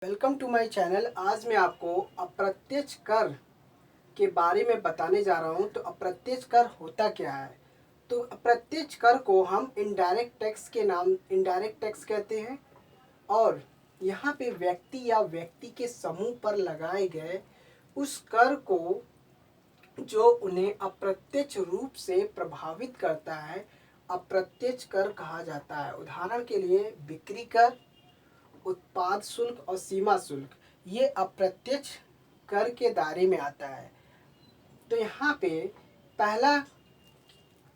Welcome to my channel. आज मैं आपको अप्रत्यक्ष कर के बारे में बताने जा रहा हूं। तो अप्रत्यक्ष कर होता क्या है? तो अप्रत्यक्ष कर को हम इनडायरेक्ट टैक्स के नाम इनडायरेक्ट टैक्स कहते हैं और यहाँ पे व्यक्ति या व्यक्ति के समूह पर लगाए गए उस कर को जो उन्हें अप्रत्यक्ष रूप से प्रभावित करता है अप्रत्यक्ष कर कहा जाता है। उदाहरण के लिए बिक्री कर, उत्पाद शुल्क और सीमा शुल्क ये अप्रत्यक्ष कर के दायरे में आता है। तो यहाँ पे पहला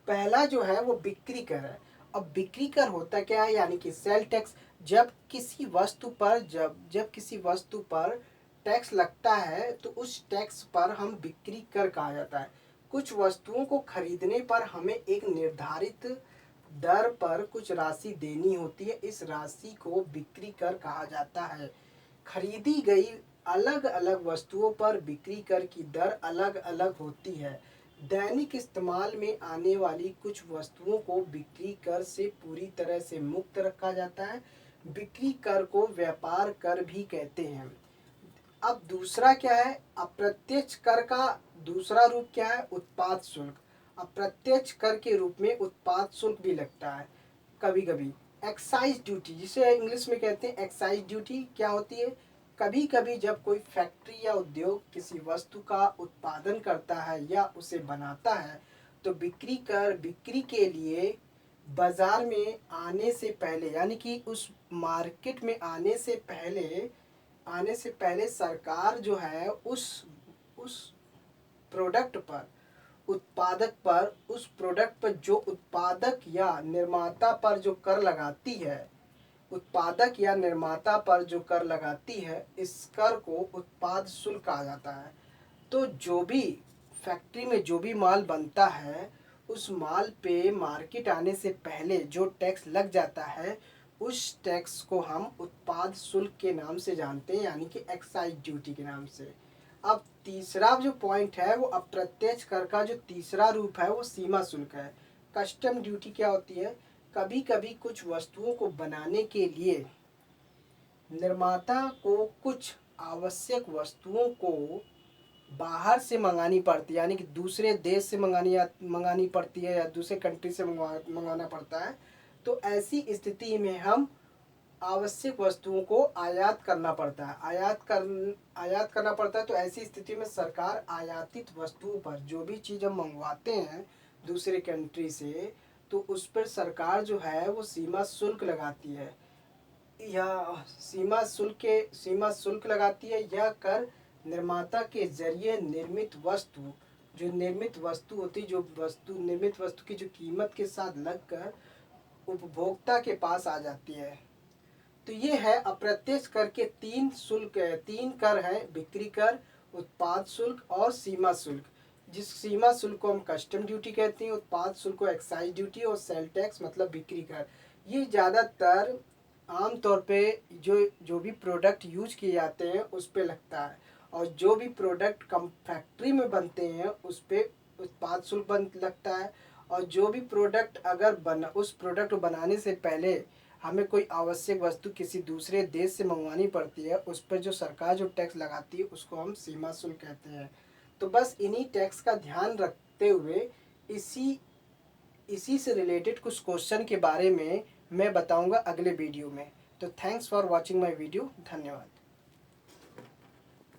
पहला जो है वो बिक्री कर है। अब बिक्री कर होता क्या है? यानी कि सेल टैक्स। जब किसी वस्तु पर जब किसी वस्तु पर टैक्स लगता है तो उस टैक्स पर हम बिक्री कर कहा जाता है। कुछ वस्तुओं को खरीदने पर हमें एक निर्धारित दर पर कुछ राशि देनी होती है। इस राशि को बिक्री कर कहा जाता है। खरीदी गई अलग अलग वस्तुओं पर बिक्री कर की दर अलग अलग होती है। दैनिक इस्तेमाल में आने वाली कुछ वस्तुओं को बिक्री कर से पूरी तरह से मुक्त रखा जाता है। बिक्री कर को व्यापार कर भी कहते हैं। अब दूसरा क्या है? अप्रत्यक्ष कर का दूसरा रूप क्या है? उत्पाद शुल्क। अप्रत्यक्ष कर के रूप में उत्पाद शुल्क भी लगता है कभी कभी। एक्साइज ड्यूटी, जिसे इंग्लिश में कहते हैं एक्साइज ड्यूटी, क्या होती है? कभी कभी जब कोई फैक्ट्री या उद्योग किसी वस्तु का उत्पादन करता है या उसे बनाता है तो बिक्री कर बिक्री के लिए बाजार में आने से पहले, यानी कि उस मार्केट में आने से पहले सरकार जो है उस प्रोडक्ट पर, उत्पादक पर, उस प्रोडक्ट पर जो उत्पादक या निर्माता पर जो कर लगाती है, उत्पादक या निर्माता पर जो कर लगाती है, इस कर को उत्पाद शुल्क कहा जाता है। तो जो भी फैक्ट्री में जो भी माल बनता है उस माल पे मार्केट आने से पहले जो टैक्स लग जाता है उस टैक्स को हम उत्पाद शुल्क के नाम से जानते हैं, यानी कि एक्साइज ड्यूटी के नाम से। अब तीसरा जो पॉइंट है वो अप्रत्यक्ष कर का जो तीसरा रूप है वो सीमा शुल्क है। कस्टम ड्यूटी क्या होती है? कभी कभी कुछ वस्तुओं को बनाने के लिए निर्माता को कुछ आवश्यक वस्तुओं को बाहर से मंगानी पड़ती है, यानी कि दूसरे देश से मंगानी पड़ती है या दूसरे कंट्री से मंगाना पड़ता है। तो ऐसी स्थिति में हम आवश्यक वस्तुओं को आयात करना पड़ता है। आयात करना पड़ता है। तो ऐसी स्थिति में सरकार आयातित वस्तुओं पर जो भी चीज़ हम मंगवाते हैं दूसरे कंट्री से तो उस पर सरकार जो है वो सीमा शुल्क लगाती है या सीमा शुल्क लगाती है। यह कर निर्माता के जरिए निर्मित वस्तु होती, निर्मित वस्तु की जो कीमत के साथ लगकर उपभोक्ता के पास आ जाती है। तो ये है अप्रत्यक्ष कर के तीन कर है: बिक्री कर, उत्पाद शुल्क और सीमा शुल्क। जिस सीमा शुल्क को हम कस्टम ड्यूटी कहते हैं, उत्पाद शुल्क को एक्साइज ड्यूटी और सेल टैक्स मतलब बिक्री कर। ये ज़्यादातर आमतौर पे जो भी प्रोडक्ट यूज किए जाते हैं उस पे लगता है और जो भी प्रोडक्ट कम फैक्ट्री में बनते हैं उस पे उत्पाद शुल्क लगता है। और जो भी प्रोडक्ट उस प्रोडक्ट को बनाने से पहले हमें कोई आवश्यक वस्तु किसी दूसरे देश से मंगवानी पड़ती है उस पर जो सरकार जो टैक्स लगाती है उसको हम सीमा शुल्क कहते हैं। तो बस इन्हीं टैक्स का ध्यान रखते हुए इसी से रिलेटेड कुछ क्वेश्चन के बारे में मैं बताऊंगा अगले वीडियो में। तो thanks for watching my video. धन्यवाद।